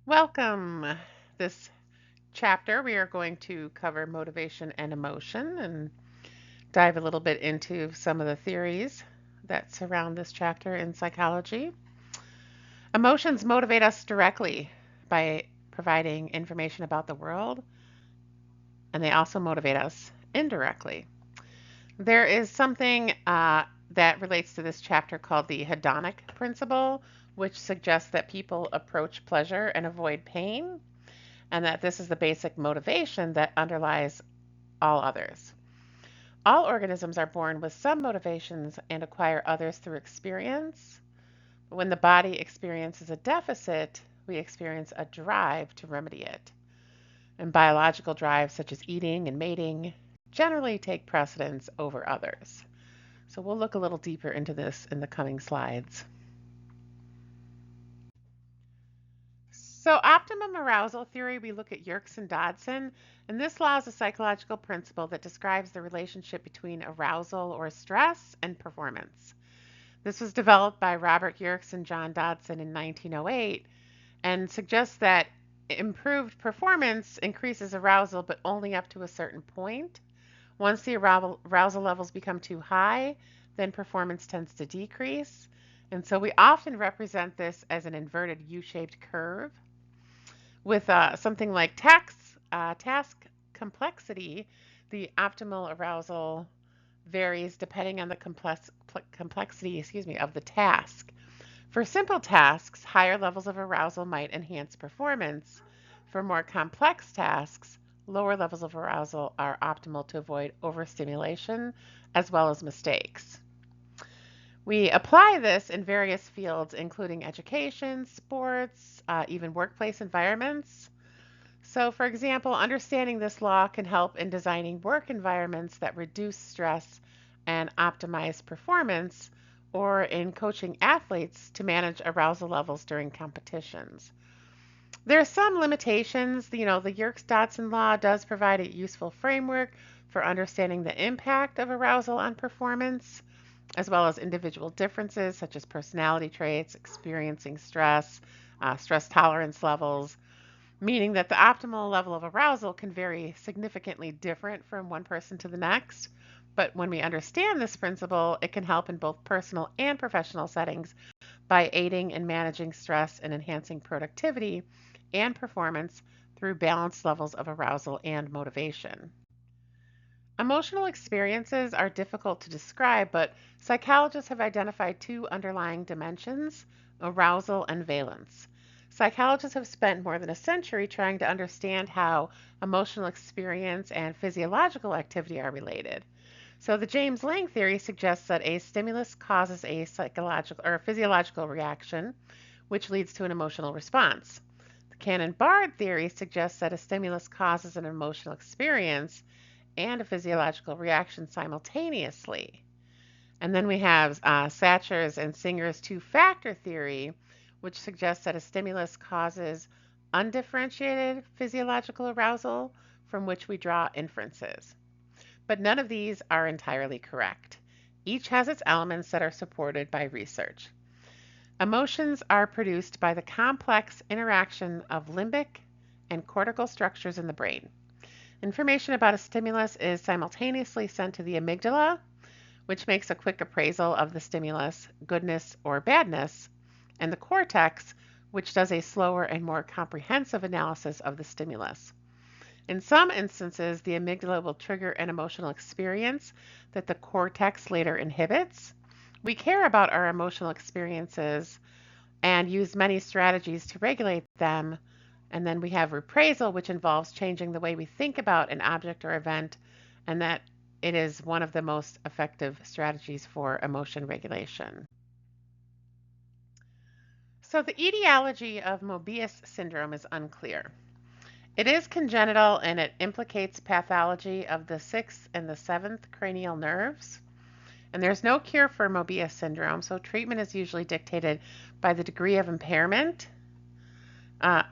Welcome. This chapter, we are going to cover motivation and emotion and dive a little bit into some of the theories that surround this chapter in psychology. Emotions motivate us directly by providing information about the world, and they also motivate us indirectly. There is something that relates to this chapter called the hedonic principle, which suggests that people approach pleasure and avoid pain, and that this is the basic motivation that underlies all others. All organisms are born with some motivations and acquire others through experience. But when the body experiences a deficit, we experience a drive to remedy it. And biological drives, such as eating and mating, generally take precedence over others. So we'll look a little deeper into this in the coming slides. So, optimum arousal theory, we look at Yerkes and Dodson, and this law is a psychological principle that describes the relationship between arousal or stress and performance. This was developed by Robert Yerkes and John Dodson in 1908 and suggests that improved performance increases arousal, but only up to a certain point. Once the arousal levels become too high, then performance tends to decrease. And so we often represent this as an inverted U shaped curve. With something like task complexity, the optimal arousal varies depending on the complexity, of the task. For simple tasks, higher levels of arousal might enhance performance. For more complex tasks, lower levels of arousal are optimal to avoid overstimulation as well as mistakes. We apply this in various fields, including education, sports, even workplace environments. So, for example, understanding this law can help in designing work environments that reduce stress and optimize performance, or in coaching athletes to manage arousal levels during competitions. There are some limitations. The Yerkes-Dodson law does provide a useful framework for understanding the impact of arousal on performance, as well as individual differences such as personality traits, experiencing stress, stress tolerance levels, meaning that the optimal level of arousal can vary significantly different from one person to the next. But when we understand this principle, it can help in both personal and professional settings by aiding in managing stress and enhancing productivity and performance through balanced levels of arousal and motivation. Emotional experiences are difficult to describe, but psychologists have identified two underlying dimensions: arousal and valence. Psychologists have spent more than a century trying to understand how emotional experience and physiological activity are related. So, the James Lange theory suggests that a stimulus causes a psychological or a physiological reaction, which leads to an emotional response. The Cannon-Bard theory suggests that a stimulus causes an emotional experience and a physiological reaction simultaneously. And then we have Satcher's and Singer's two-factor theory, which suggests that a stimulus causes undifferentiated physiological arousal from which we draw inferences. But none of these are entirely correct. Each has its elements that are supported by research. Emotions are produced by the complex interaction of limbic and cortical structures in the brain. Information about a stimulus is simultaneously sent to the amygdala, which makes a quick appraisal of the stimulus, goodness or badness, and the cortex, which does a slower and more comprehensive analysis of the stimulus. In some instances, the amygdala will trigger an emotional experience that the cortex later inhibits. We care about our emotional experiences and use many strategies to regulate them. And then we have reprisal, which involves changing the way we think about an object or event, and that it is one of the most effective strategies for emotion regulation. So, the etiology of Mobius syndrome is unclear. It is congenital and it implicates pathology of the sixth and the seventh cranial nerves. And there's no cure for Mobius syndrome, so treatment is usually dictated by the degree of impairment.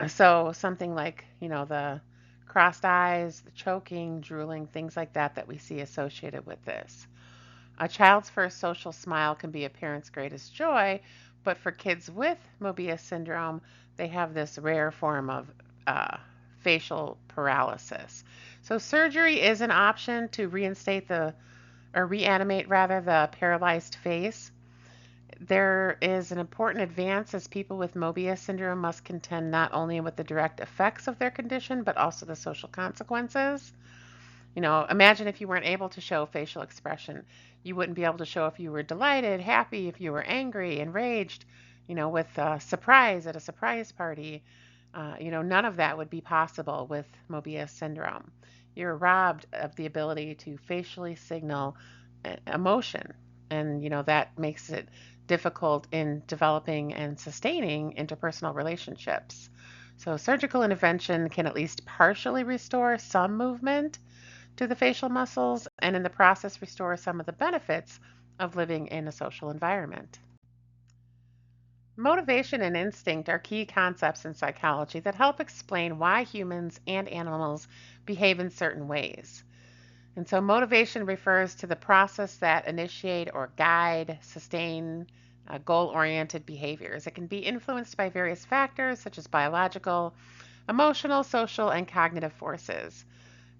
So something like, the crossed eyes, the choking, drooling, things like that that we see associated with this. A child's first social smile can be a parent's greatest joy, But for kids with Mobius syndrome, they have this rare form of uh, facial paralysis. So surgery is an option to reinstate or reanimate rather, the paralyzed face. There is an important advance as people with Mobius syndrome must contend not only with the direct effects of their condition, but also the social consequences. Imagine if you weren't able to show facial expression. You wouldn't be able to show if you were delighted, happy, if you were angry, enraged, with surprise at a surprise party. None of that would be possible with Mobius syndrome. You're robbed of the ability to facially signal emotion, and that makes it difficult in developing and sustaining interpersonal relationships. So surgical intervention can at least partially restore some movement to the facial muscles and in the process restore some of the benefits of living in a social environment. Motivation and instinct are key concepts in psychology that help explain why humans and animals behave in certain ways. And so motivation refers to the process that initiate or guide, sustain goal-oriented behaviors. It can be influenced by various factors such as biological, emotional, social, and cognitive forces.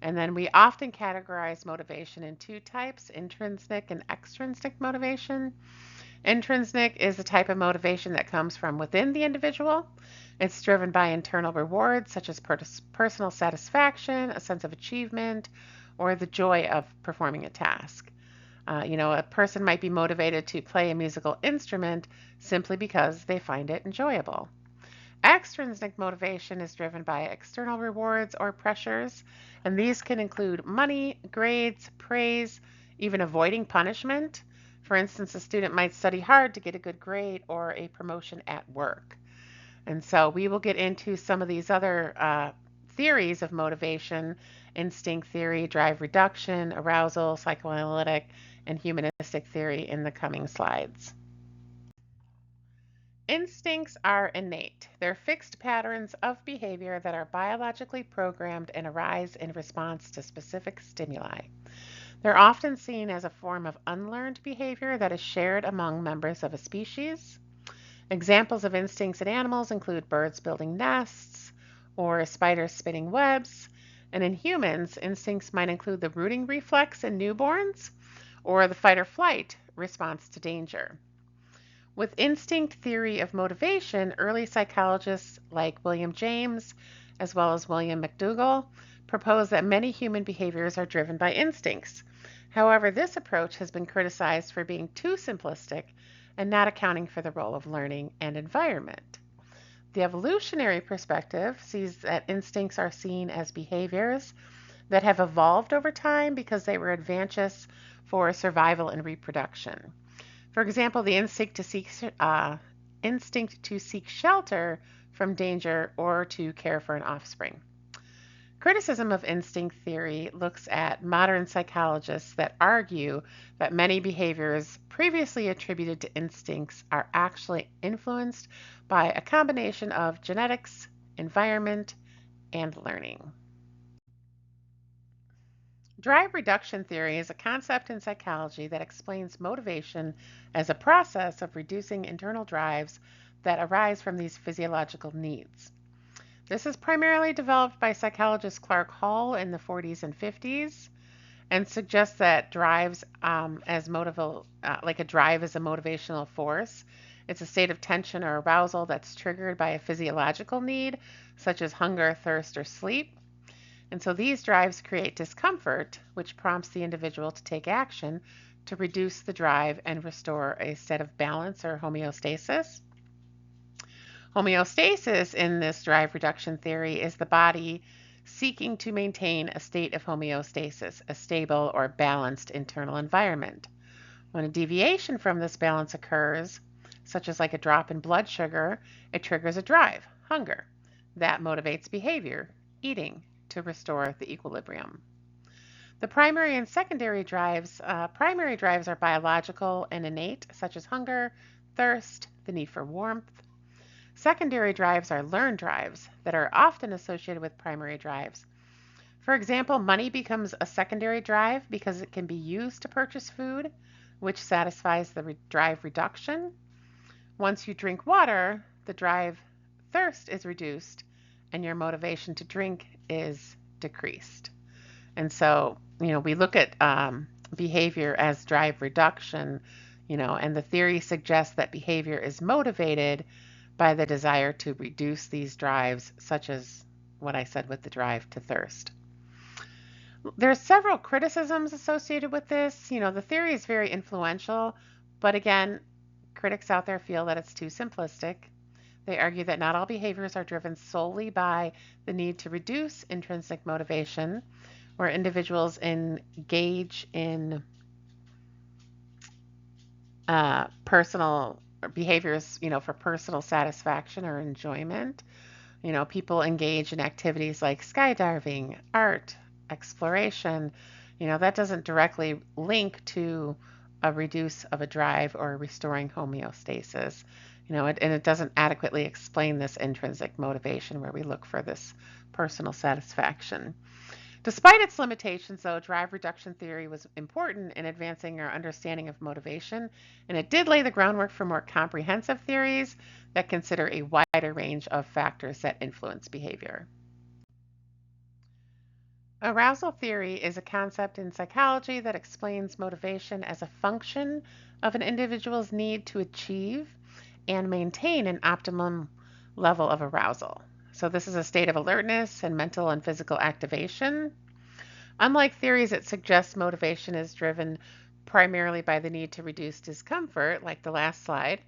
And then we often categorize motivation in two types, intrinsic and extrinsic motivation. Intrinsic is the type of motivation that comes from within the individual. It's driven by internal rewards such as personal satisfaction, a sense of achievement, or the joy of performing a task. A person might be motivated to play a musical instrument simply because they find it enjoyable. Extrinsic motivation is driven by external rewards or pressures, and these can include money, grades, praise, even avoiding punishment. For instance, a student might study hard to get a good grade or a promotion at work. And so we will get into some of these other theories of motivation: instinct theory, drive reduction, arousal, psychoanalytic, and humanistic theory in the coming slides. Instincts are innate. They're fixed patterns of behavior that are biologically programmed and arise in response to specific stimuli. They're often seen as a form of unlearned behavior that is shared among members of a species. Examples of instincts in animals include birds building nests or spiders spinning webs. And in humans, instincts might include the rooting reflex in newborns or the fight or flight response to danger. With instinct theory of motivation, early psychologists like William James, as well as William McDougall, proposed that many human behaviors are driven by instincts. However, this approach has been criticized for being too simplistic and not accounting for the role of learning and environment. The evolutionary perspective sees that instincts are seen as behaviors that have evolved over time because they were advantageous for survival and reproduction. For example, the instinct to seek shelter from danger or to care for an offspring. Criticism of instinct theory looks at modern psychologists that argue that many behaviors previously attributed to instincts are actually influenced by a combination of genetics, environment, and learning. Drive reduction theory is a concept in psychology that explains motivation as a process of reducing internal drives that arise from these physiological needs. This is primarily developed by psychologist Clark Hall in the 40s and 50s and suggests that drives like a drive is a motivational force. It's a state of tension or arousal that's triggered by a physiological need, such as hunger, thirst, or sleep. And so these drives create discomfort, which prompts the individual to take action to reduce the drive and restore a state of balance or homeostasis. Homeostasis in this drive reduction theory is the body seeking to maintain a state of homeostasis, a stable or balanced internal environment. When a deviation from this balance occurs, such as like a drop in blood sugar, it triggers a drive, hunger. That motivates behavior, eating, to restore the equilibrium. The primary drives are biological and innate, such as hunger, thirst, the need for warmth. Secondary drives are learned drives that are often associated with primary drives. For example, money becomes a secondary drive because it can be used to purchase food, which satisfies the drive reduction. Once you drink water, the drive thirst is reduced and your motivation to drink is decreased. And so, we look at behavior as drive reduction, and the theory suggests that behavior is motivated by the desire to reduce these drives, such as what I said with the drive to thirst. There are several criticisms associated with this. The theory is very influential, but again, critics out there feel that it's too simplistic. They argue that not all behaviors are driven solely by the need to reduce intrinsic motivation, where individuals engage in personal behaviors, for personal satisfaction or enjoyment. People engage in activities like skydiving, art, exploration. That doesn't directly link to a reduce of a drive or restoring homeostasis. And it doesn't adequately explain this intrinsic motivation where we look for this personal satisfaction. Despite its limitations, though, drive reduction theory was important in advancing our understanding of motivation, and it did lay the groundwork for more comprehensive theories that consider a wider range of factors that influence behavior. Arousal theory is a concept in psychology that explains motivation as a function of an individual's need to achieve and maintain an optimum level of arousal. So, this is a state of alertness and mental and physical activation. Unlike theories that suggest motivation is driven primarily by the need to reduce discomfort, like the last slide,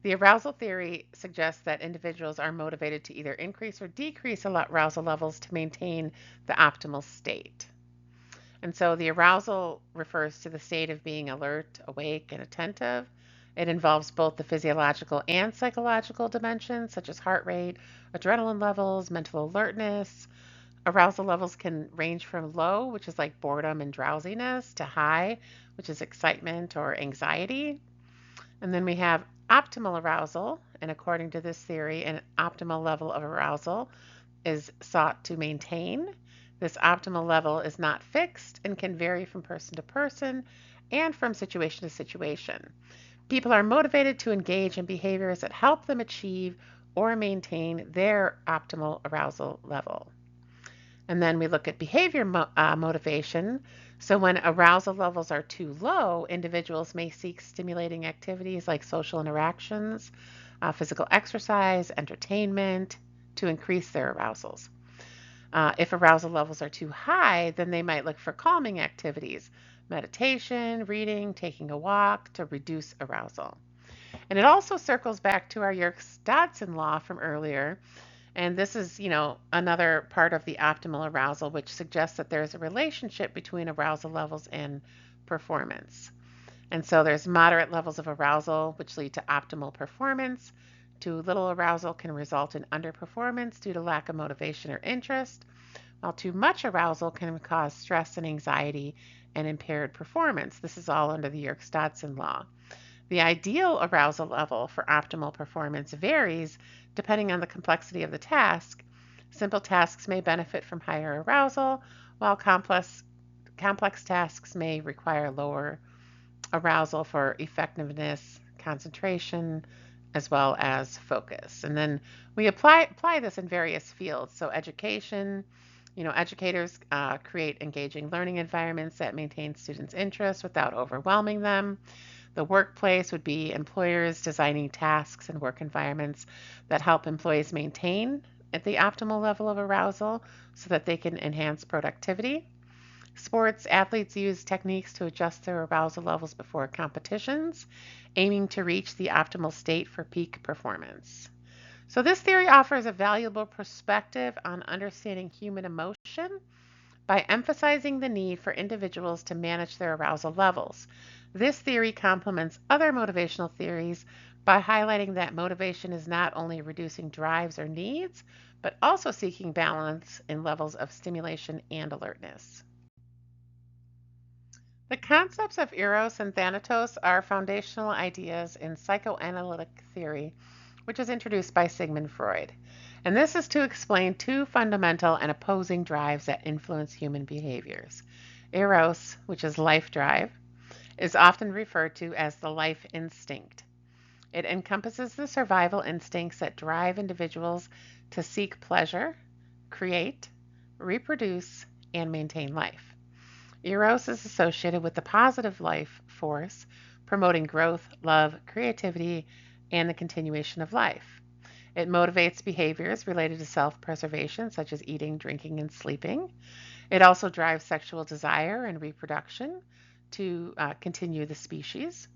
the arousal theory suggests that individuals are motivated to either increase or decrease arousal levels to maintain the optimal state. And so the arousal refers to the state of being alert, awake, and attentive. It involves both the physiological and psychological dimensions, such as heart rate, adrenaline levels, mental alertness. Arousal levels can range from low, which is like boredom and drowsiness, to high, which is excitement or anxiety. And then we have optimal arousal, and according to this theory, an optimal level of arousal is sought to maintain. This optimal level is not fixed and can vary from person to person and from situation to situation. People are motivated to engage in behaviors that help them achieve or maintain their optimal arousal level. And then we look at behavior motivation. So when arousal levels are too low, individuals may seek stimulating activities like social interactions, physical exercise, entertainment to increase their arousals. If arousal levels are too high, then they might look for calming activities, meditation, reading, taking a walk to reduce arousal. And it also circles back to our Yerkes-Dodson law from earlier. And this is, another part of the optimal arousal, which suggests that there's a relationship between arousal levels and performance. And so there's moderate levels of arousal, which lead to optimal performance. Too little arousal can result in underperformance due to lack of motivation or interest, while too much arousal can cause stress and anxiety and impaired performance. This is all under the Yerkes-Dodson law. The ideal arousal level for optimal performance varies depending on the complexity of the task. Simple tasks may benefit from higher arousal, while complex tasks may require lower arousal for effectiveness, concentration, as well as focus. And then we apply this in various fields. So education, educators create engaging learning environments that maintain students' interest without overwhelming them. The workplace would be employers designing tasks and work environments that help employees maintain at the optimal level of arousal so that they can enhance productivity. Sports athletes use techniques to adjust their arousal levels before competitions, aiming to reach the optimal state for peak performance. So, this theory offers a valuable perspective on understanding human emotion by emphasizing the need for individuals to manage their arousal levels. This theory complements other motivational theories by highlighting that motivation is not only reducing drives or needs, but also seeking balance in levels of stimulation and alertness. The concepts of eros and thanatos are foundational ideas in psychoanalytic theory, which was introduced by Sigmund Freud. And this is to explain two fundamental and opposing drives that influence human behaviors. Eros, which is life drive, is often referred to as the life instinct. It encompasses the survival instincts that drive individuals to seek pleasure, create, reproduce, and maintain life. Eros is associated with the positive life force, promoting growth, love, creativity, and the continuation of life. It motivates behaviors related to self preservation, such as eating, drinking, and sleeping. It also drives sexual desire and reproduction to continue the species.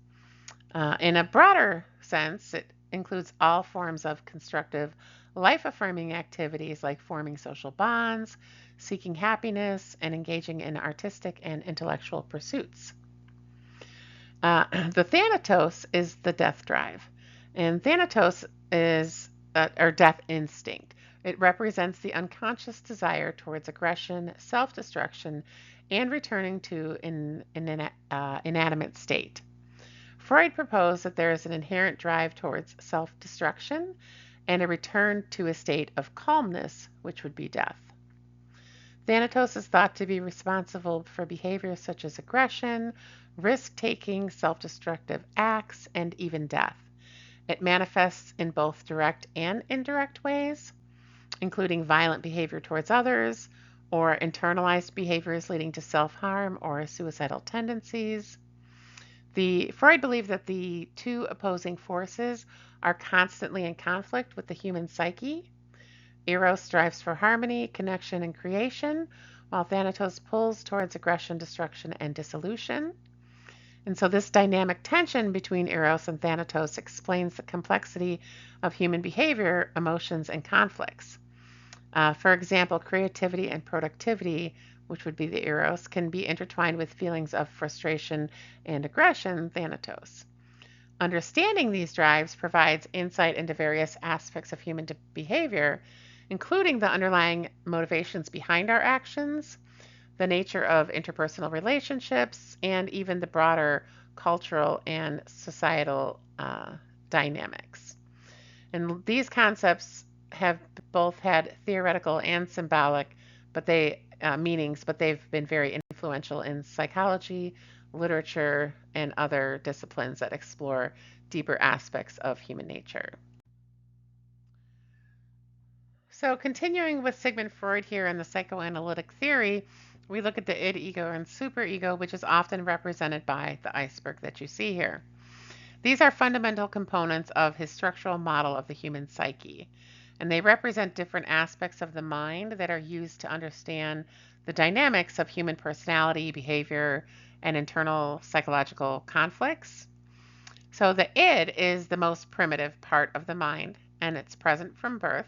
In a broader sense, it includes all forms of constructive, life affirming activities like forming social bonds, seeking happiness, and engaging in artistic and intellectual pursuits. The Thanatos is the death drive, and Thanatos is or death instinct. It represents the unconscious desire towards aggression, self destruction, and returning to an inanimate state. Freud proposed that there is an inherent drive towards self destruction and a return to a state of calmness, which would be death. Thanatos is thought to be responsible for behaviors such as aggression, risk taking, self destructive acts, and even death. It manifests in both direct and indirect ways, including violent behavior towards others or internalized behaviors leading to self harm or suicidal tendencies. Freud believed that the two opposing forces are constantly in conflict with the human psyche. Eros strives for harmony, connection, and creation, while Thanatos pulls towards aggression, destruction, and dissolution. And so, this dynamic tension between Eros and Thanatos explains the complexity of human behavior, emotions, and conflicts. For example, creativity and productivity, which would be the Eros, can be intertwined with feelings of frustration and aggression, Thanatos. Understanding these drives provides insight into various aspects of human behavior, including the underlying motivations behind our actions, the nature of interpersonal relationships, and even the broader cultural and societal dynamics. And these concepts have both had theoretical and symbolic meanings, but they've been very influential in psychology, literature, and other disciplines that explore deeper aspects of human nature. So, continuing with Sigmund Freud here in the psychoanalytic theory, we look at the id, ego, and superego, which is often represented by the iceberg that you see here. These are fundamental components of his structural model of the human psyche, and they represent different aspects of the mind that are used to understand the dynamics of human personality, behavior, and internal psychological conflicts. So, the id is the most primitive part of the mind, and it's present from birth.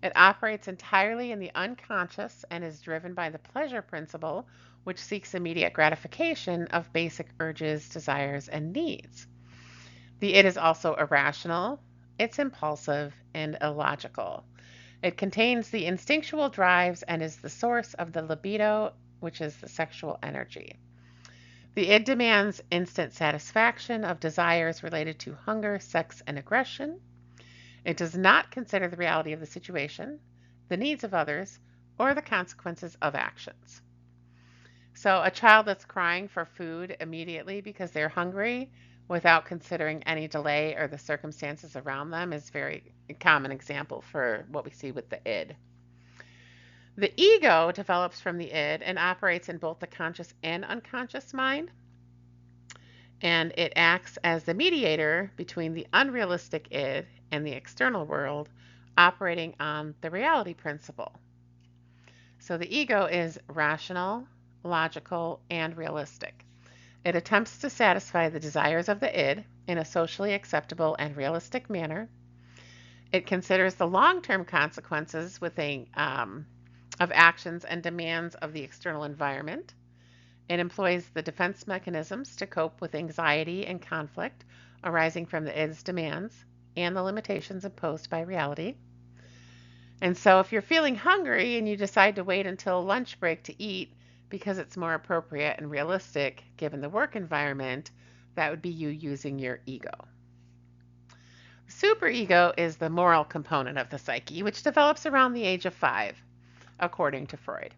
It operates entirely in the unconscious and is driven by the pleasure principle, which seeks immediate gratification of basic urges, desires, and needs. The id is also irrational, it's impulsive, and illogical. It contains the instinctual drives and is the source of the libido, which is the sexual energy. The id demands instant satisfaction of desires related to hunger, sex, and aggression. It does not consider the reality of the situation, the needs of others, or the consequences of actions. So, a child that's crying for food immediately because they're hungry without considering any delay or the circumstances around them is a very common example for what we see with the id. The ego develops from the id and operates in both the conscious and unconscious mind, and it acts as the mediator between the unrealistic id and the external world, operating on the reality principle. So the ego is rational, logical, and realistic. It attempts to satisfy the desires of the id in a socially acceptable and realistic manner. It considers the long-term consequences of actions and demands of the external environment. It employs the defense mechanisms to cope with anxiety and conflict arising from the id's demands and the limitations imposed by reality. And so, if you're feeling hungry and you decide to wait until lunch break to eat because it's more appropriate and realistic given the work environment, that would be you using your ego. Superego is the moral component of the psyche, which develops around the age of 5, according to Freud.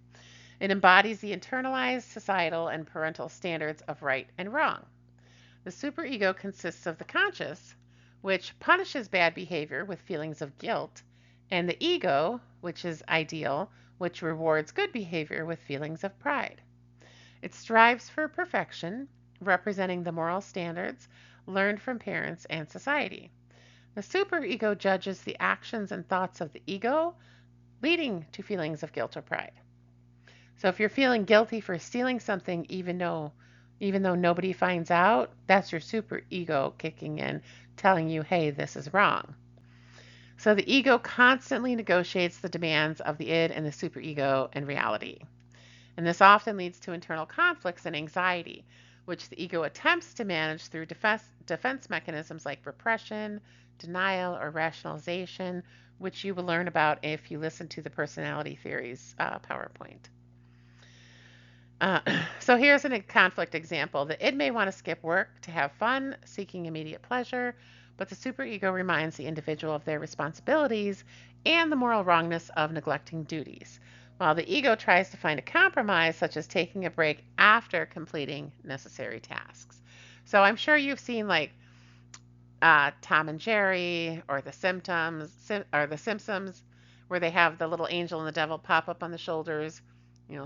It embodies the internalized societal and parental standards of right and wrong. The superego consists of the conscious, which punishes bad behavior with feelings of guilt, and the ego, which is ideal, which rewards good behavior with feelings of pride. It strives for perfection, representing the moral standards learned from parents and society. The superego judges the actions and thoughts of the ego, leading to feelings of guilt or pride. So if you're feeling guilty for stealing something even though nobody finds out, that's your superego kicking in, telling you, "Hey, this is wrong." So the ego constantly negotiates the demands of the id and the superego in reality. And this often leads to internal conflicts and anxiety, which the ego attempts to manage through defense mechanisms like repression, denial, or rationalization, which you will learn about if you listen to the personality theories PowerPoint. Uh, so here's a conflict example. The id may want to skip work to have fun, seeking immediate pleasure, but the superego reminds the individual of their responsibilities and the moral wrongness of neglecting duties, while the ego tries to find a compromise, such as taking a break after completing necessary tasks. So I'm sure you've seen like Tom and Jerry or the Simpsons, where they have the little angel and the devil pop up on the shoulders.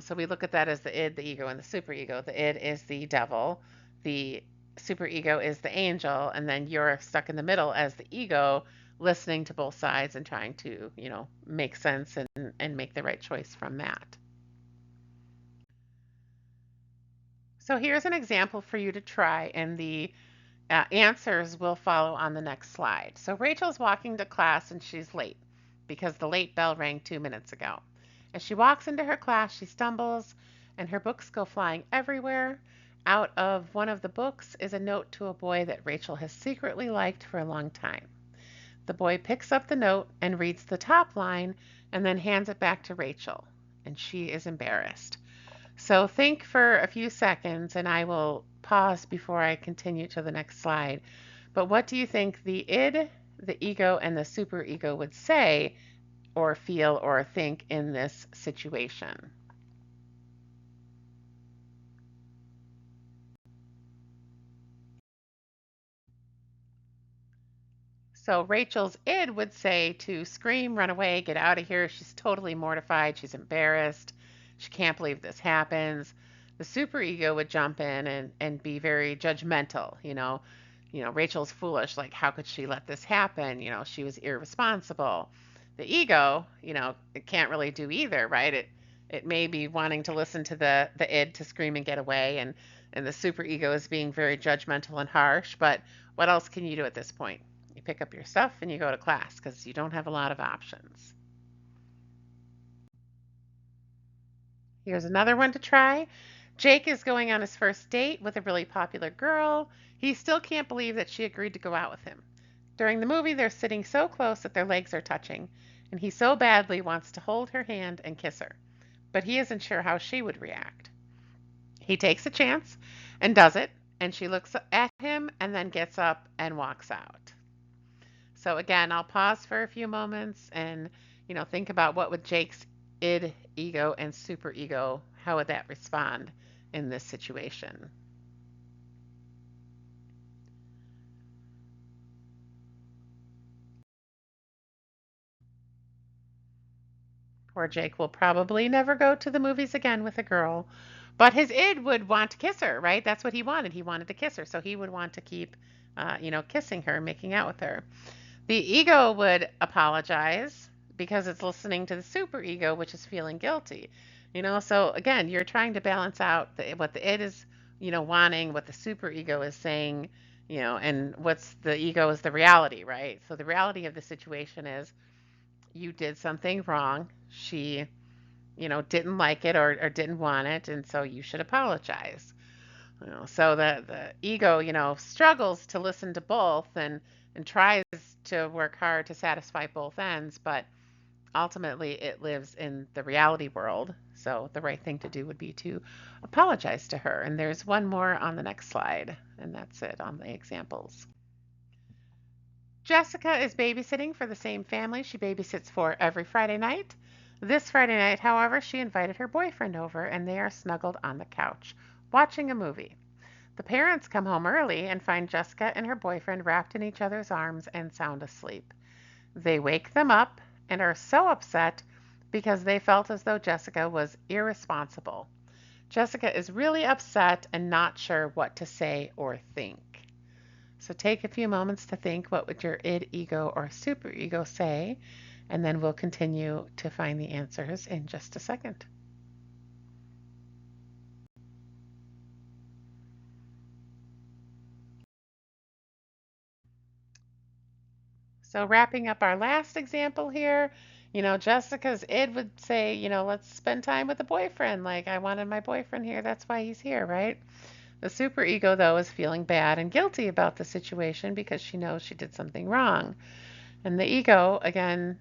So we look at that as the id, the ego, and the superego. The id is the devil, the superego is the angel, and then you're stuck in the middle as the ego, listening to both sides and trying to, make sense and make the right choice from that. So here's an example for you to try, and the answers will follow on the next slide. So Rachel's walking to class and she's late because the late bell rang 2 minutes ago. As she walks into her class, she stumbles and her books go flying everywhere. Out of one of the books is a note to a boy that Rachel has secretly liked for a long time. The boy picks up the note and reads the top line and then hands it back to Rachel, and she is embarrassed. So think for a few seconds and I will pause before I continue to the next slide. But what do you think the id, the ego, and the superego would say or feel or think in this situation? So Rachel's id would say to scream, run away, get out of here. She's totally mortified. She's embarrassed. She can't believe this happens. The superego would jump in and be very judgmental. Rachel's foolish. Like, how could she let this happen? She was irresponsible. The ego, it can't really do either, right? It may be wanting to listen to the id to scream and get away, and the superego is being very judgmental and harsh. But what else can you do at this point? You pick up your stuff and you go to class because you don't have a lot of options. Here's another one to try. Jake is going on his first date with a really popular girl. He still can't believe that she agreed to go out with him. During the movie, they're sitting so close that their legs are touching, and he so badly wants to hold her hand and kiss her, but he isn't sure how she would react. He takes a chance and does it, and she looks at him and then gets up and walks out. So again, I'll pause for a few moments and, think about what would Jake's id, ego, and superego, how would that respond in this situation? Poor Jake will probably never go to the movies again with a girl, but his id would want to kiss her, right? That's what he wanted. He wanted to kiss her, so he would want to keep, kissing her, making out with her. The ego would apologize because it's listening to the superego, which is feeling guilty. So again, you're trying to balance out what the id is, wanting, what the superego is saying, and what's the ego is the reality, right? So the reality of the situation is you did something wrong. She, didn't like it or didn't want it, and so you should apologize. So the ego, struggles to listen to both and tries to work hard to satisfy both ends, but ultimately it lives in the reality world. So the right thing to do would be to apologize to her. And there's one more on the next slide, and that's it on the examples. Jessica is babysitting for the same family she babysits for every Friday night. This Friday night, however, she invited her boyfriend over and they are snuggled on the couch watching a movie. The parents come home early and find Jessica and her boyfriend wrapped in each other's arms and sound asleep. They wake them up and are so upset because they felt as though Jessica was irresponsible. Jessica is really upset and not sure what to say or think. So take a few moments to think, what would your id, ego, or superego say? And then we'll continue to find the answers in just a second. So wrapping up our last example here, Jessica's id would say, let's spend time with the boyfriend. Like, I wanted my boyfriend here. That's why he's here, right? The superego, though, is feeling bad and guilty about the situation because she knows she did something wrong. And the ego, again,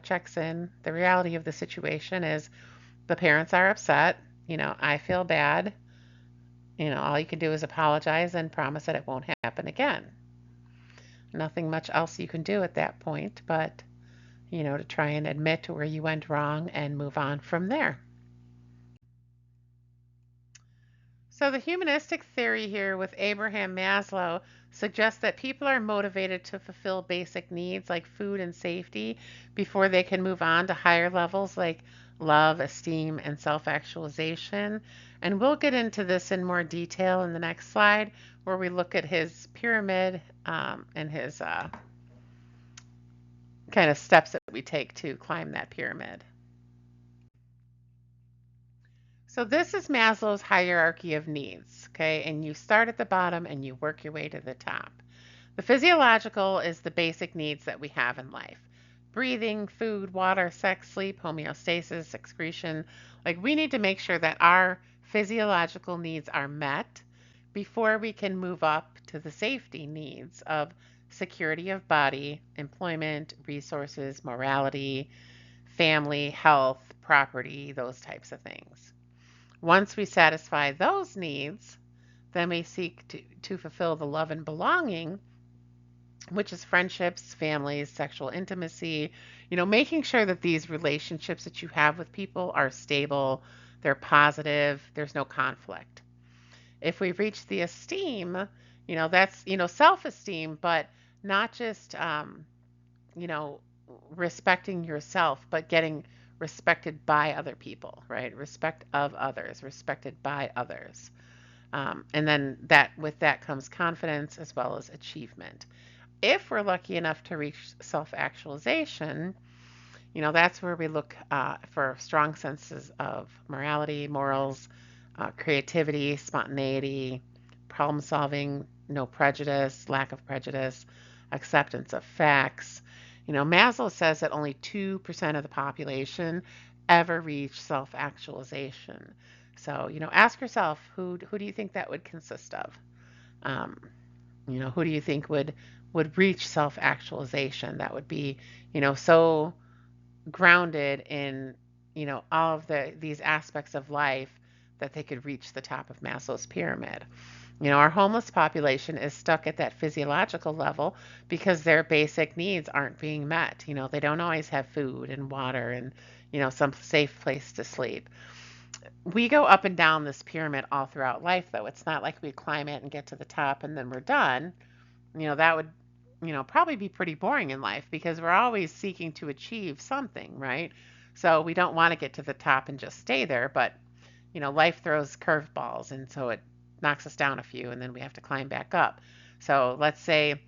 checks in. The reality of the situation is the parents are upset. I feel bad. All you can do is apologize and promise that it won't happen again. Nothing much else you can do at that point, but, to try and admit where you went wrong and move on from there. So, the humanistic theory here with Abraham Maslow suggests that people are motivated to fulfill basic needs like food and safety before they can move on to higher levels like love, esteem, and self actualization. And we'll get into this in more detail in the next slide, where we look at his pyramid and his kind of steps that we take to climb that pyramid. So this is Maslow's hierarchy of needs, okay? And you start at the bottom and you work your way to the top. The physiological is the basic needs that we have in life. Breathing, food, water, sex, sleep, homeostasis, excretion. Like, we need to make sure that our physiological needs are met before we can move up to the safety needs of security of body, employment, resources, morality, family, health, property, those types of things. Once we satisfy those needs, then we seek to fulfill the love and belonging, which is friendships, families, sexual intimacy, making sure that these relationships that you have with people are stable, they're positive, there's no conflict. If we reach the esteem, that's, self esteem, but not just, you know, respecting yourself, but getting respected by other people, right? Respect of others, respected by others. And then that with that comes confidence as well as achievement. If we're lucky enough to reach self-actualization, that's where we look for strong senses of morality, morals, creativity, spontaneity, problem solving, no prejudice, lack of prejudice, acceptance of facts. Maslow says that only 2% of the population ever reach self actualization. So, ask yourself, who do you think that would consist of? Um, who do you think would reach self actualization? That would be, so grounded in, all of these aspects of life that they could reach the top of Maslow's pyramid. Our homeless population is stuck at that physiological level because their basic needs aren't being met. They don't always have food and water and, some safe place to sleep. We go up and down this pyramid all throughout life, though. It's not like we climb it and get to the top and then we're done. That would, probably be pretty boring in life because we're always seeking to achieve something, right? So we don't want to get to the top and just stay there, but life throws curveballs, and so it knocks us down a few, and then we have to climb back up. So let's say,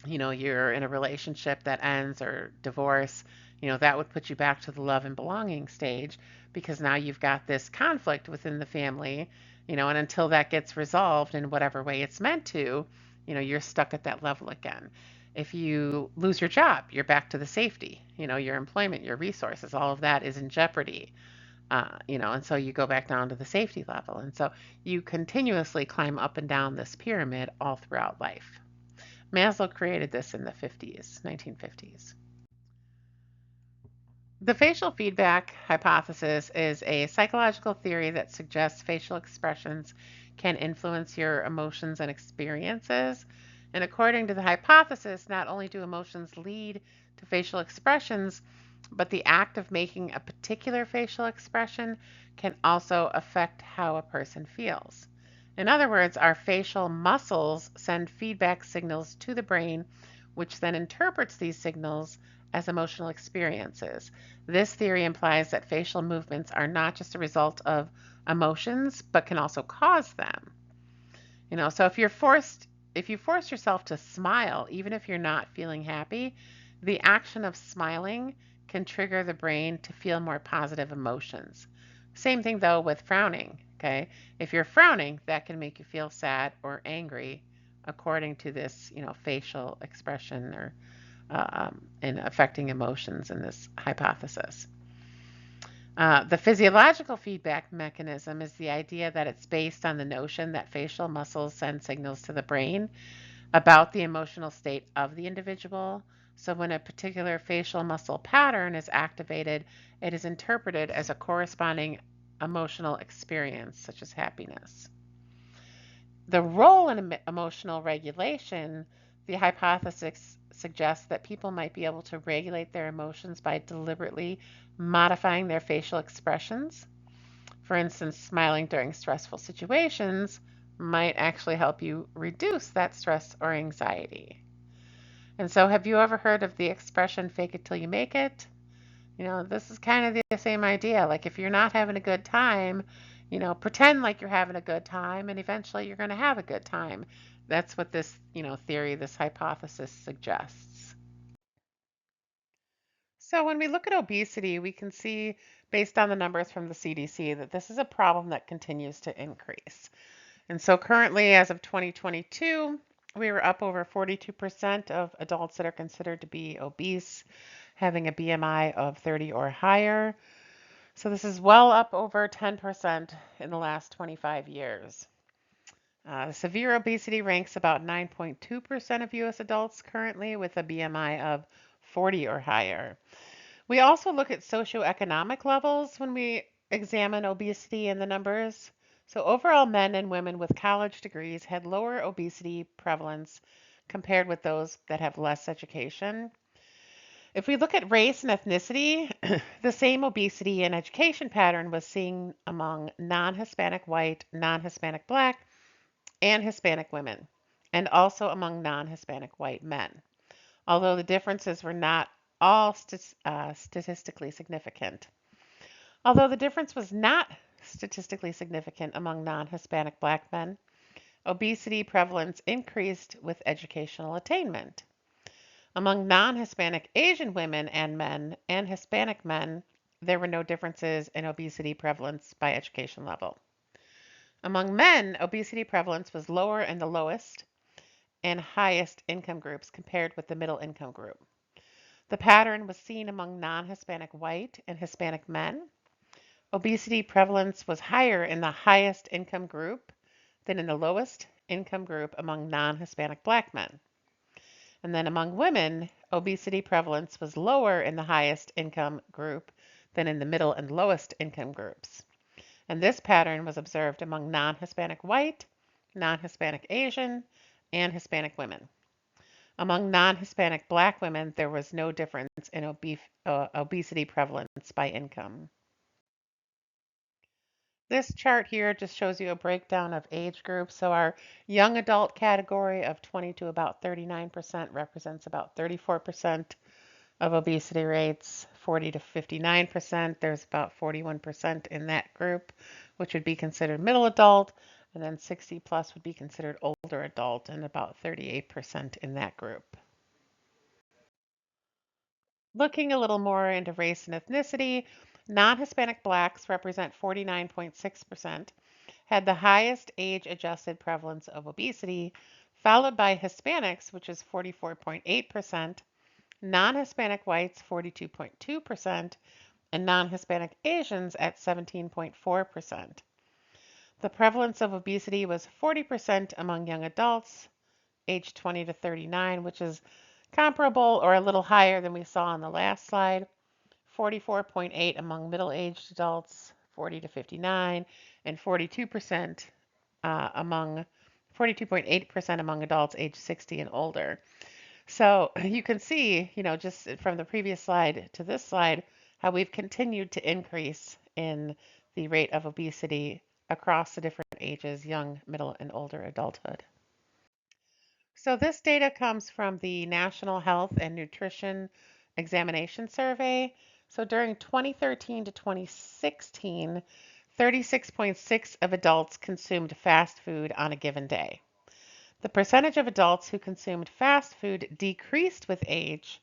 you're in a relationship that ends or divorce, that would put you back to the love and belonging stage because now you've got this conflict within the family, and until that gets resolved in whatever way it's meant to, you're stuck at that level again. If you lose your job, you're back to the safety, your employment, your resources, all of that is in jeopardy. And so you go back down to the safety level. And so you continuously climb up and down this pyramid all throughout life. Maslow created this in the 50s, 1950s. The facial feedback hypothesis is a psychological theory that suggests facial expressions can influence your emotions and experiences. And according to the hypothesis, not only do emotions lead to facial expressions, but the act of making a particular facial expression can also affect how a person feels. In other words, our facial muscles send feedback signals to the brain, which then interprets these signals as emotional experiences. This theory implies that facial movements are not just a result of emotions, but can also cause them. So if you force yourself to smile, even if you're not feeling happy, the action of smiling can trigger the brain to feel more positive emotions. Same thing though with frowning, okay? If you're frowning, that can make you feel sad or angry according to this, facial expression or in affecting emotions in this hypothesis. The physiological feedback mechanism is the idea that it's based on the notion that facial muscles send signals to the brain about the emotional state of the individual. So when a particular facial muscle pattern is activated, it is interpreted as a corresponding emotional experience, such as happiness. The role in emotional regulation, the hypothesis suggests that people might be able to regulate their emotions by deliberately modifying their facial expressions. For instance, smiling during stressful situations might actually help you reduce that stress or anxiety. And so, have you ever heard of the expression fake it till you make it? This is kind of the same idea. Like if you're not having a good time, pretend like you're having a good time and eventually you're going to have a good time. That's what this, theory, this hypothesis suggests. So when we look at obesity, we can see based on the numbers from the CDC that this is a problem that continues to increase. And so currently, as of 2022, we were up over 42% of adults that are considered to be obese, having a BMI of 30 or higher. So this is well up over 10% in the last 25 years. Severe obesity ranks about 9.2% of US adults currently with a BMI of 40 or higher. We also look at socioeconomic levels when we examine obesity and the numbers. So overall, men and women with college degrees had lower obesity prevalence compared with those that have less education. If we look at race and ethnicity, the same obesity and education pattern was seen among non-Hispanic white, non-Hispanic black, and Hispanic women, and also among non-Hispanic white men, although the differences were not all statistically significant. Although the difference was not statistically significant among non-Hispanic black men, obesity prevalence increased with educational attainment. Among non-Hispanic Asian women and men and Hispanic men, there were no differences in obesity prevalence by education level. Among men, obesity prevalence was lower in the lowest and highest income groups compared with the middle income group. The pattern was seen among non-Hispanic white and Hispanic men. Obesity prevalence was higher in the highest income group than in the lowest income group among non-Hispanic black men. And then among women, obesity prevalence was lower in the highest income group than in the middle and lowest income groups. And this pattern was observed among non-Hispanic white, non-Hispanic Asian, and Hispanic women. Among non-Hispanic black women, there was no difference in obesity prevalence by income. This chart here just shows you a breakdown of age groups. So our young adult category of 20 to about 39% represents about 34% of obesity rates. 40 to 59%, there's about 41% in that group, which would be considered middle adult. And then 60 plus would be considered older adult, and about 38% in that group. Looking a little more into race and ethnicity, non-Hispanic blacks represent 49.6%, had the highest age-adjusted prevalence of obesity, followed by Hispanics, which is 44.8%, non-Hispanic whites 42.2%, and non-Hispanic Asians at 17.4%. The prevalence of obesity was 40% among young adults, aged 20 to 39, which is comparable or a little higher than we saw on the last slide. 44.8 among middle-aged adults, 40 to 59, and 42% among 42.8% among adults aged 60 and older. So you can see, just from the previous slide to this slide, how we've continued to increase in the rate of obesity across the different different ages, young, middle, and older adulthood. So this data comes from the National Health and Nutrition Examination Survey. So during 2013 to 2016, 36.6 of adults consumed fast food on a given day. The percentage of adults who consumed fast food decreased with age.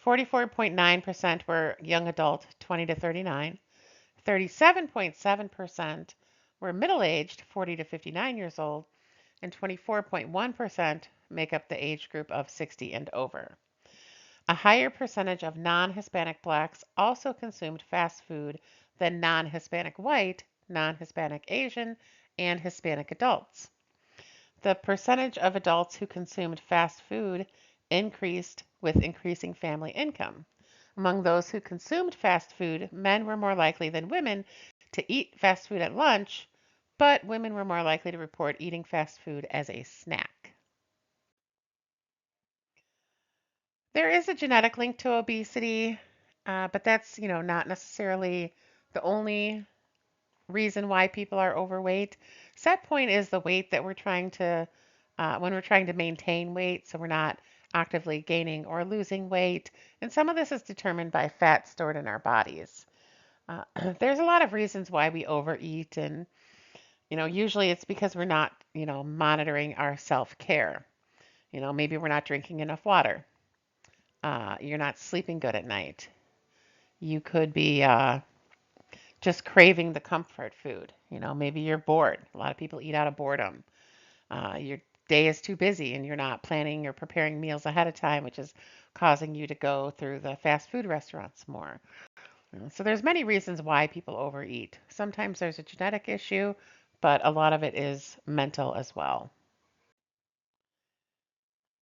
44.9% were young adult 20 to 39. 37.7% were middle-aged 40 to 59 years old, and 24.1% make up the age group of 60 and over. A higher percentage of non-Hispanic blacks also consumed fast food than non-Hispanic white, non-Hispanic Asian, and Hispanic adults. The percentage of adults who consumed fast food increased with increasing family income. Among those who consumed fast food, men were more likely than women to eat fast food at lunch, but women were more likely to report eating fast food as a snack. There is a genetic link to obesity, but that's, not necessarily the only reason why people are overweight. Set point is the weight that we're trying to, when we're trying to maintain weight, so we're not actively gaining or losing weight. And some of this is determined by fat stored in our bodies. Uh, there's a lot of reasons why we overeat, and usually it's because we're not, monitoring our self-care. Maybe we're not drinking enough water. You're not sleeping good at night. You could be just craving the comfort food. Maybe you're bored. A lot of people eat out of boredom. Your day is too busy and you're not planning or preparing meals ahead of time, which is causing you to go through the fast food restaurants more. So there's many reasons why people overeat. Sometimes there's a genetic issue, but a lot of it is mental as well.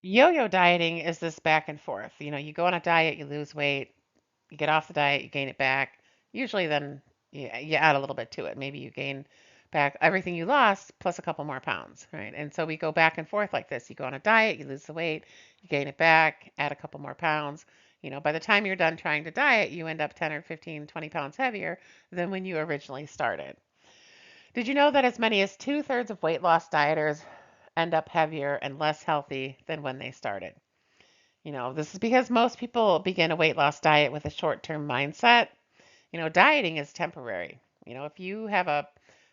Yo-yo dieting is this back and forth. You go on a diet, you lose weight, you get off the diet, you gain it back. Usually then you add a little bit to it. Maybe you gain back everything you lost plus a couple more pounds, right? And so we go back and forth like this. You go on a diet, you lose the weight, you gain it back, add a couple more pounds. By the time you're done trying to diet, you end up 10 or 15, 20 pounds heavier than when you originally started. Did you know that as many as two-thirds of weight loss dieters end up heavier and less healthy than when they started? This is because most people begin a weight loss diet with a short-term mindset. Dieting is temporary. If you have a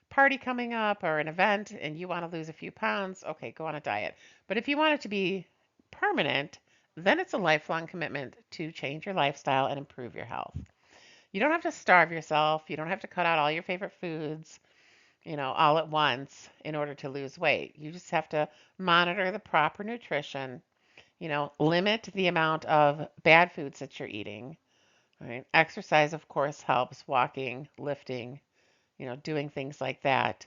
party coming up or an event and you want to lose a few pounds, okay, go on a diet. But if you want it to be permanent, then it's a lifelong commitment to change your lifestyle and improve your health. You don't have to starve yourself. You don't have to cut out all your favorite foods, all at once in order to lose weight. You just have to monitor the proper nutrition, limit the amount of bad foods that you're eating, right? Exercise, of course, helps, walking, lifting, doing things like that.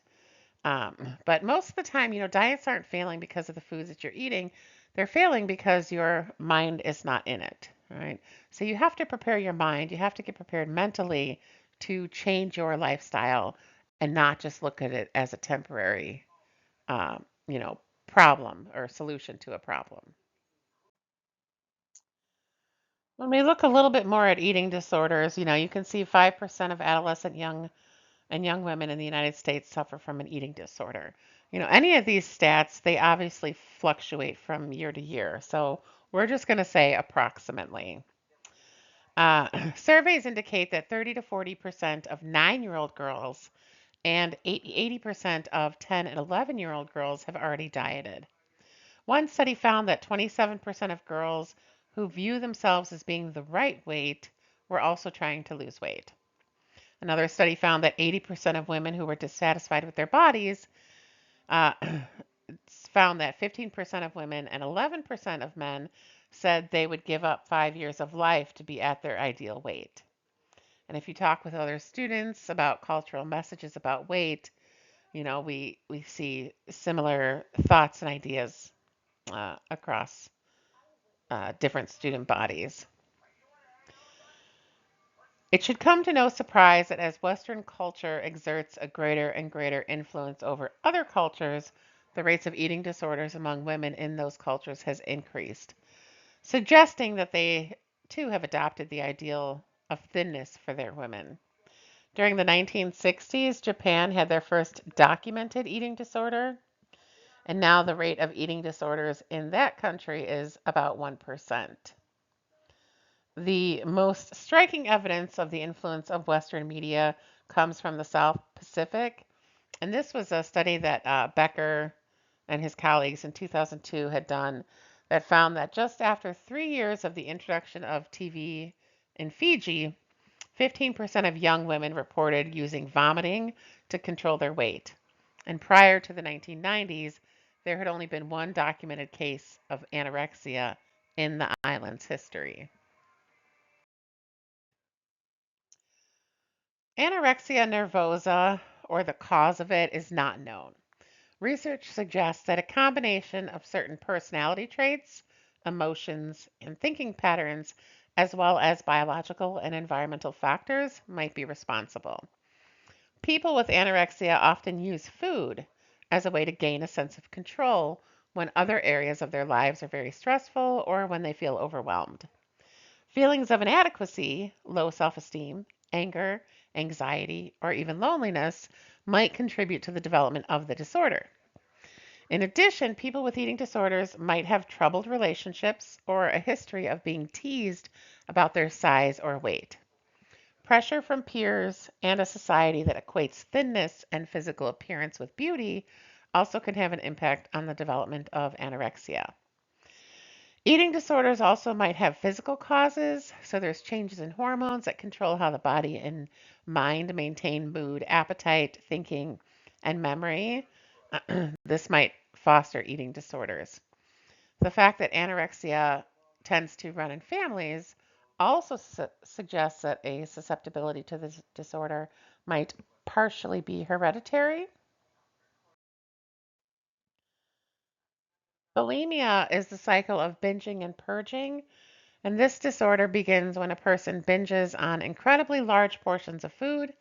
But most of the time, diets aren't failing because of the foods that you're eating. They're failing because your mind is not in it, right? So you have to prepare your mind. You have to get prepared mentally to change your lifestyle and not just look at it as a temporary, um, you know, problem or solution to a problem. When we look a little bit more at eating disorders, you can see 5% of adolescent young women in the United States suffer from an eating disorder. Any of these stats, they obviously fluctuate from year to year. So we're just going to say approximately. Surveys indicate that 30 to 40% of 9-year-old girls and 80% of 10 and 11-year-old girls have already dieted. One study found that 27% of girls who view themselves as being the right weight were also trying to lose weight. Another study found that 80% of women who were dissatisfied with their bodies uh, found that 15% of women and 11% of men said they would give up 5 years of life to be at their ideal weight. And if you talk with other students about cultural messages about weight, we see similar thoughts and ideas across different student bodies. It should come to no surprise that as Western culture exerts a greater and greater influence over other cultures, the rates of eating disorders among women in those cultures has increased, suggesting that they too have adopted the ideal of thinness for their women. During the 1960s, Japan had their first documented eating disorder, and now the rate of eating disorders in that country is about 1%. The most striking evidence of the influence of Western media comes from the South Pacific, and this was a study that Becker and his colleagues in 2002 had done that found that just after 3 years of the introduction of TV in Fiji, 15% of young women reported using vomiting to control their weight. And prior to the 1990s, there had only been one documented case of anorexia in the island's history. Anorexia nervosa, or the cause of it, is not known. Research suggests that a combination of certain personality traits, emotions, and thinking patterns, as well as biological and environmental factors, might be responsible. People with anorexia often use food as a way to gain a sense of control when other areas of their lives are very stressful or when they feel overwhelmed. Feelings of inadequacy, low self esteem, anger, anxiety, or even loneliness might contribute to the development of the disorder. In addition, people with eating disorders might have troubled relationships or a history of being teased about their size or weight. Pressure from peers and a society that equates thinness and physical appearance with beauty also can have an impact on the development of anorexia. Eating disorders also might have physical causes, so there's changes in hormones that control how the body and mind maintain mood, appetite, thinking, and memory. This might foster eating disorders. The fact that anorexia tends to run in families also suggests that a susceptibility to this disorder might partially be hereditary. Bulimia is the cycle of binging and purging, and this disorder begins when a person binges on incredibly large portions of food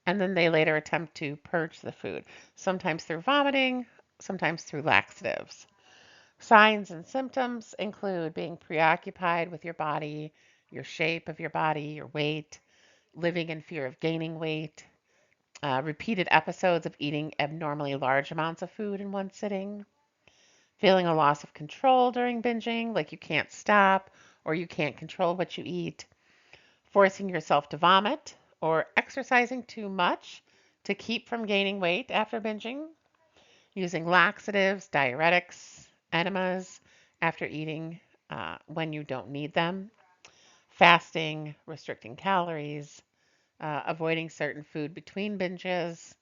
and then they later attempt to purge the food, sometimes through vomiting, sometimes through laxatives. Signs and symptoms include being preoccupied with your body, your shape of your body, your weight, living in fear of gaining weight, repeated episodes of eating abnormally large amounts of food in one sitting, feeling a loss of control during binging, like you can't stop or you can't control what you eat, forcing yourself to vomit, or exercising too much to keep from gaining weight after binging, using laxatives, diuretics, enemas after eating when you don't need them, fasting, restricting calories, avoiding certain food between binges,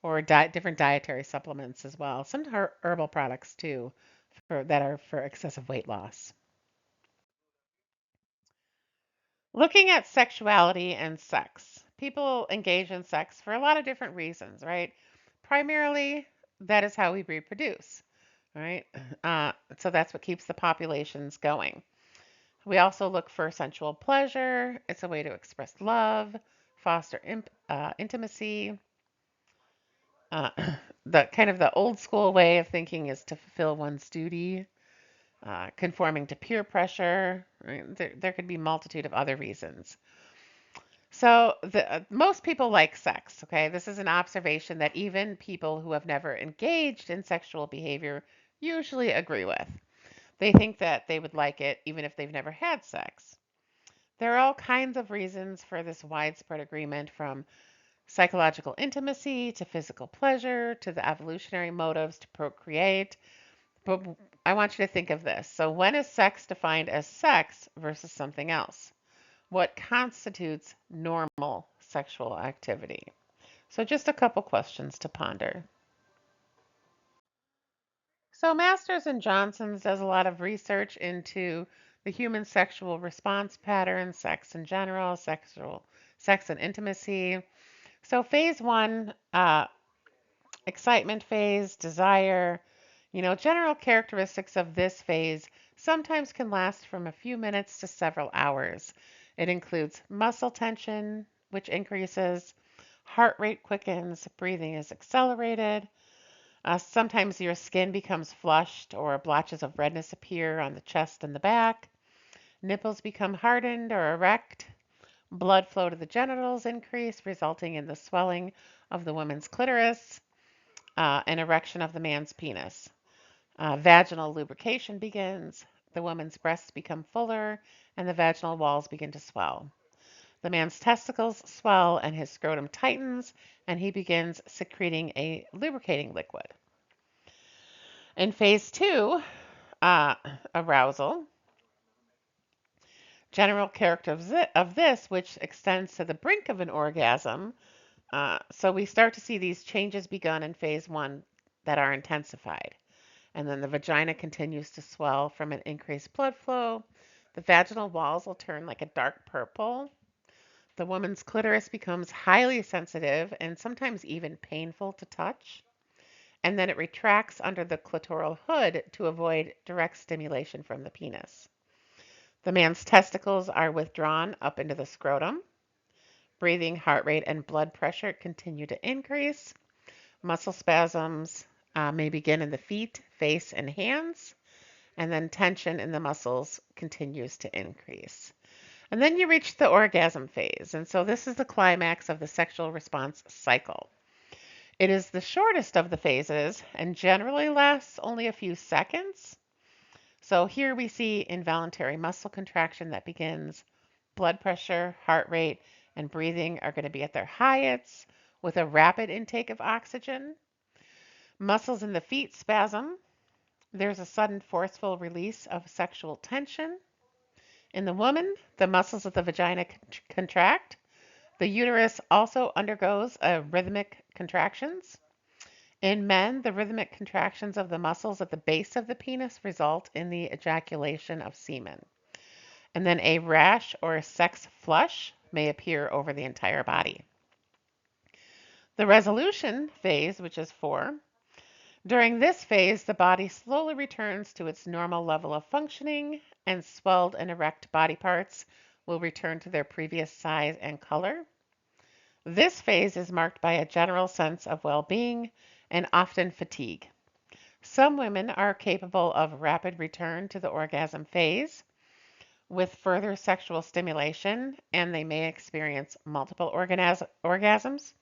or different dietary supplements as well. Some herbal products too that are for excessive weight loss. Looking at sexuality and sex. People engage in sex for a lot of different reasons, right? Primarily, that is how we reproduce, right? So that's what keeps the populations going. We also look for sensual pleasure. It's a way to express love, foster intimacy. Uh, the kind of the old school way of thinking is to fulfill one's duty, conforming to peer pressure. Right? There could be a multitude of other reasons. So most people like sex. Okay, this is an observation that even people who have never engaged in sexual behavior usually agree with. They think that they would like it even if they've never had sex. There are all kinds of reasons for this widespread agreement, from psychological intimacy to physical pleasure to the evolutionary motives to procreate. But I want you to think of this. So, when is sex defined as sex versus something else? What constitutes normal sexual activity? So, just a couple questions to ponder. So, Masters and Johnson's does a lot of research into the human sexual response patterns, sex in general, sex and intimacy. So, phase one, excitement phase, desire, general characteristics of this phase sometimes can last from a few minutes to several hours. It includes muscle tension, which increases, heart rate quickens, breathing is accelerated. Sometimes your skin becomes flushed or blotches of redness appear on the chest and the back. Nipples become hardened or erect. Blood flow to the genitals increase, resulting in the swelling of the woman's clitoris and erection of the man's penis. Vaginal lubrication begins. The woman's breasts become fuller, and the vaginal walls begin to swell. The man's testicles swell, and his scrotum tightens, and he begins secreting a lubricating liquid. In phase two, uh, arousal, general character of this, which extends to the brink of an orgasm. So we start to see these changes begun in phase one that are intensified. And then the vagina continues to swell from an increased blood flow. The vaginal walls will turn like a dark purple. The woman's clitoris becomes highly sensitive and sometimes even painful to touch. And then it retracts under the clitoral hood to avoid direct stimulation from the penis. The man's testicles are withdrawn up into the scrotum. Breathing, heart rate, and blood pressure continue to increase. Muscle spasms may begin in the feet, face, and hands, and then tension in the muscles continues to increase. And then you reach the orgasm phase, and so this is the climax of the sexual response cycle. It is the shortest of the phases and generally lasts only a few seconds. So here we see involuntary muscle contraction that begins. Blood pressure, heart rate, and breathing are going to be at their highest with a rapid intake of oxygen. Muscles in the feet spasm. There's a sudden forceful release of sexual tension. In the woman, the muscles of the vagina contract. The uterus also undergoes rhythmic contractions. In men, the rhythmic contractions of the muscles at the base of the penis result in the ejaculation of semen. And then a rash or a sex flush may appear over the entire body. The resolution phase, which is 4, during this phase, the body slowly returns to its normal level of functioning, and swelled and erect body parts will return to their previous size and color. This phase is marked by a general sense of well being and often fatigue. Some women are capable of rapid return to the orgasm phase with further sexual stimulation, and they may experience multiple orgasms.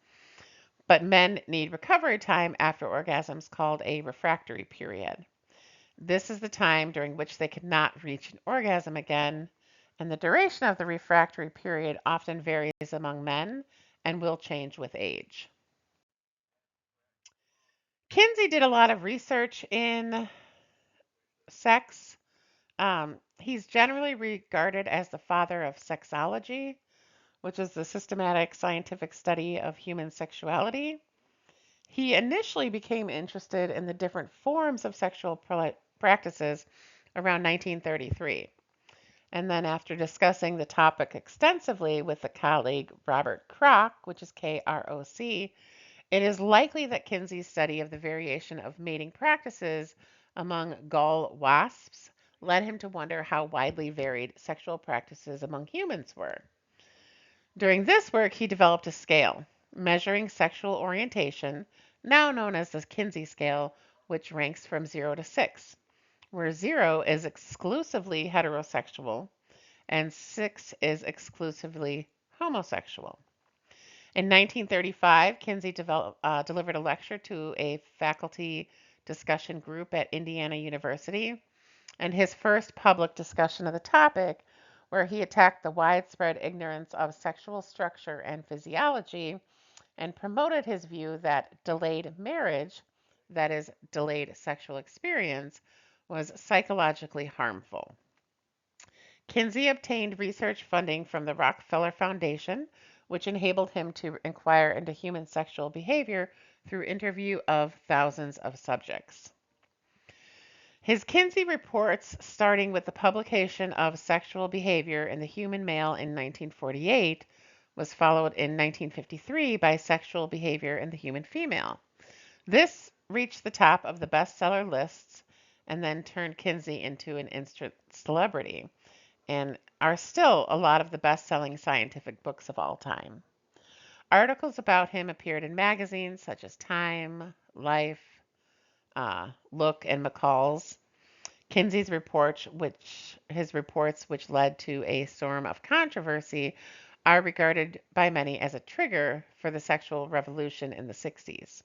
But men need recovery time after orgasms called a refractory period. This is the time during which they cannot reach an orgasm again, and the duration of the refractory period often varies among men and will change with age. Kinsey did a lot of research in sex. He's generally regarded as the father of sexology, which is the systematic scientific study of human sexuality. He initially became interested in the different forms of sexual practices around 1933. And then, after discussing the topic extensively with a colleague, Robert Kroc, which is Kroc, it is likely that Kinsey's study of the variation of mating practices among gull wasps led him to wonder how widely varied sexual practices among humans were. During this work, he developed a scale measuring sexual orientation, now known as the Kinsey scale, which ranks from 0 to 6, where 0 is exclusively heterosexual and 6 is exclusively homosexual. In 1935, Kinsey delivered a lecture to a faculty discussion group at Indiana University, and his first public discussion of the topic, where he attacked the widespread ignorance of sexual structure and physiology and promoted his view that delayed marriage, that is, delayed sexual experience, was psychologically harmful. Kinsey obtained research funding from the Rockefeller Foundation, which enabled him to inquire into human sexual behavior through interview of thousands of subjects. His Kinsey reports, starting with the publication of Sexual Behavior in the Human Male in 1948, was followed in 1953 by Sexual Behavior in the Human Female. This reached the top of the bestseller lists and then turned Kinsey into an instant celebrity and are still a lot of the best-selling scientific books of all time. Articles about him appeared in magazines such as Time, Life, Look, and McCall's. Kinsey's reports, which led to a storm of controversy, are regarded by many as a trigger for the sexual revolution in the 60s.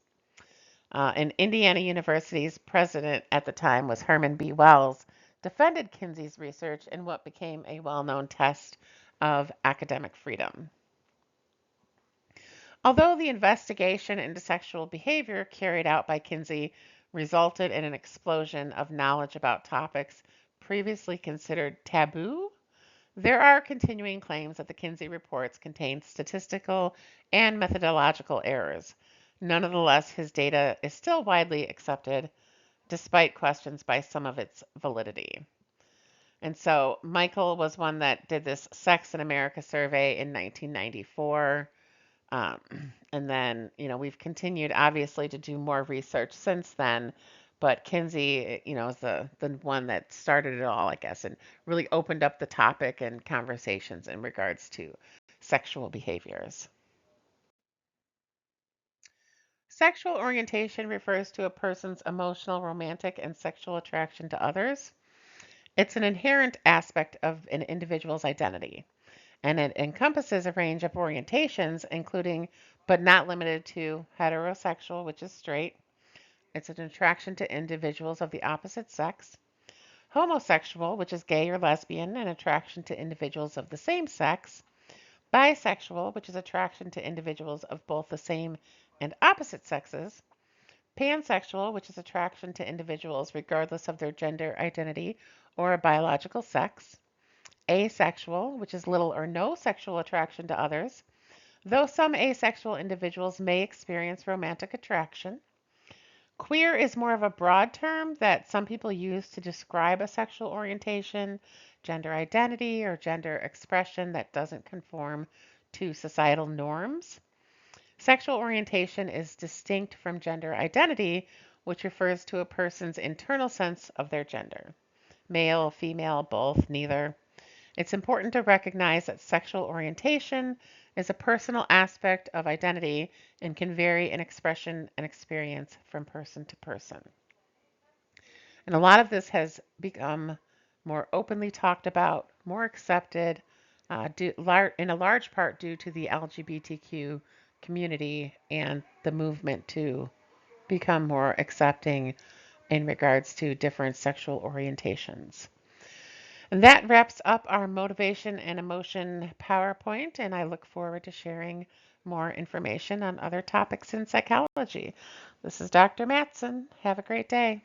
And Indiana University's president at the time was Herman B. Wells, defended Kinsey's research in what became a well-known test of academic freedom. Although the investigation into sexual behavior carried out by Kinsey resulted in an explosion of knowledge about topics previously considered taboo, there are continuing claims that the Kinsey reports contain statistical and methodological errors. Nonetheless, his data is still widely accepted despite questions by some of its validity. And so Michael was one that did this Sex in America survey in 1994. Um, and then, we've continued obviously to do more research since then. But Kinsey, is the one that started it all, I guess, and really opened up the topic and conversations in regards to sexual behaviors. Sexual orientation refers to a person's emotional, romantic, and sexual attraction to others. It's an inherent aspect of an individual's identity, and it encompasses a range of orientations, including but not limited to heterosexual, which is straight. It's an attraction to individuals of the opposite sex. Homosexual, which is gay or lesbian, and attraction to individuals of the same sex. Bisexual, which is attraction to individuals of both the same and opposite sexes. Pansexual, which is attraction to individuals regardless of their gender identity or biological sex. Asexual, which is little or no sexual attraction to others, though some asexual individuals may experience romantic attraction. Queer is more of a broad term that some people use to describe a sexual orientation, gender identity, or gender expression that doesn't conform to societal norms. Sexual orientation is distinct from gender identity, which refers to a person's internal sense of their gender. Male, female, both, neither. It's important to recognize that sexual orientation is a personal aspect of identity and can vary in expression and experience from person to person. And a lot of this has become more openly talked about, more accepted, in a large part due to the LGBTQ community and the movement to become more accepting in regards to different sexual orientations. And that wraps up our motivation and emotion PowerPoint, and I look forward to sharing more information on other topics in psychology. This is Dr. Matson. Have a great day.